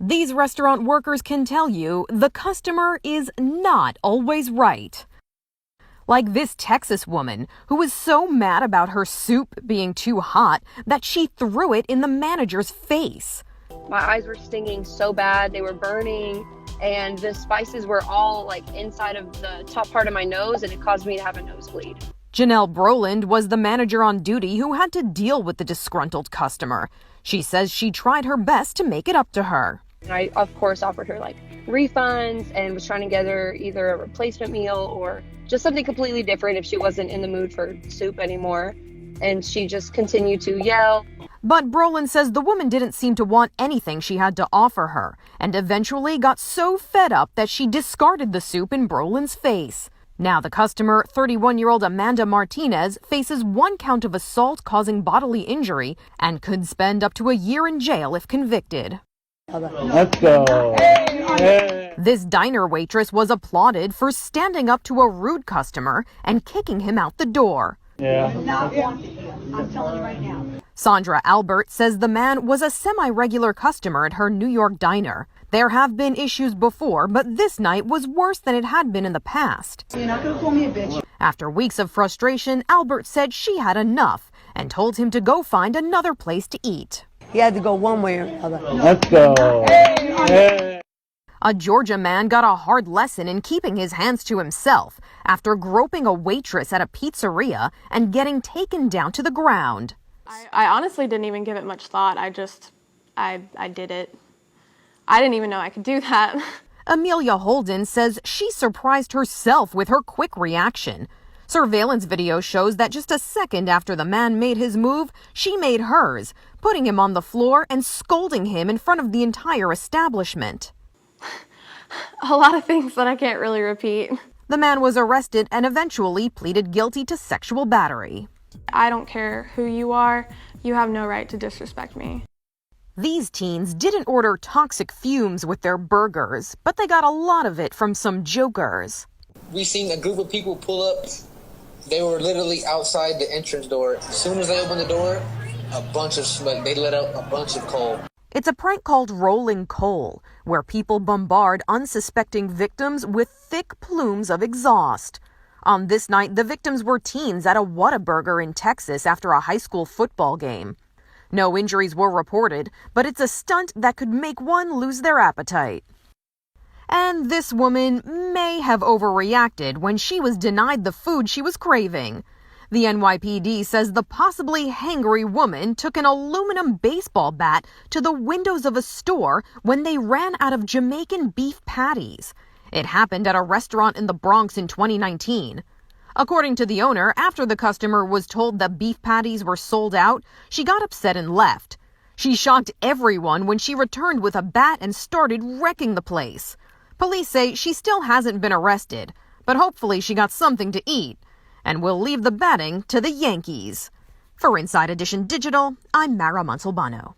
These restaurant workers can tell you the customer is not always right. Like this Texas woman who was so mad about her soup being too hot that she threw it in the manager's face. My eyes were stinging so bad, they were burning, and the spices were all like inside of the top part of my nose, and it caused me to have a nosebleed. Janelle Broland was the manager on duty who had to deal with the disgruntled customer. She says she tried her best to make it up to her. I, of course, offered her like refunds and was trying to get her either a replacement meal or just something completely different if she wasn't in the mood for soup anymore. And she just continued to yell. But Broland says the woman didn't seem to want anything she had to offer her and eventually got so fed up that she discarded the soup in Broland's face. Now the customer, 31-year-old Amanda Martinez, faces 1 count of assault causing bodily injury and could spend up to a year in jail if convicted. Let's go. Hey. This diner waitress was applauded for standing up to a rude customer and kicking him out the door. Yeah. I'm telling you right now. Sandra Albert says the man was a semi-regular customer at her New York diner. There have been issues before, but this night was worse than it had been in the past. You're not going to call me a bitch. After weeks of frustration, Albert said she had enough and told him to go find another place to eat. He had to go one way or another. Let's go. Hey. A Georgia man got a hard lesson in keeping his hands to himself after groping a waitress at a pizzeria and getting taken down to the ground. I honestly didn't even give it much thought. I did it. I didn't even know I could do that. Amelia Holden says she surprised herself with her quick reaction. Surveillance video shows that just a second after the man made his move, she made hers, putting him on the floor and scolding him in front of the entire establishment. A lot of things that I can't really repeat. The man was arrested and eventually pleaded guilty to sexual battery. I don't care who you are. You have no right to disrespect me. These teens didn't order toxic fumes with their burgers, but they got a lot of it from some jokers. We seen a group of people pull up. They were literally outside the entrance door. As soon as they opened the door, they let out a bunch of coal. It's a prank called rolling coal, where people bombard unsuspecting victims with thick plumes of exhaust. On this night, the victims were teens at a Whataburger in Texas after a high school football game. No injuries were reported, but it's a stunt that could make one lose their appetite. And this woman may have overreacted when she was denied the food she was craving. The NYPD says the possibly hangry woman took an aluminum baseball bat to the windows of a store when they ran out of Jamaican beef patties. It happened at a restaurant in the Bronx in 2019. According to the owner, after the customer was told that beef patties were sold out, she got upset and left. She shocked everyone when she returned with a bat and started wrecking the place. Police say she still hasn't been arrested, but hopefully she got something to eat. And we'll leave the batting to the Yankees. For Inside Edition Digital, I'm Mara Montalbano.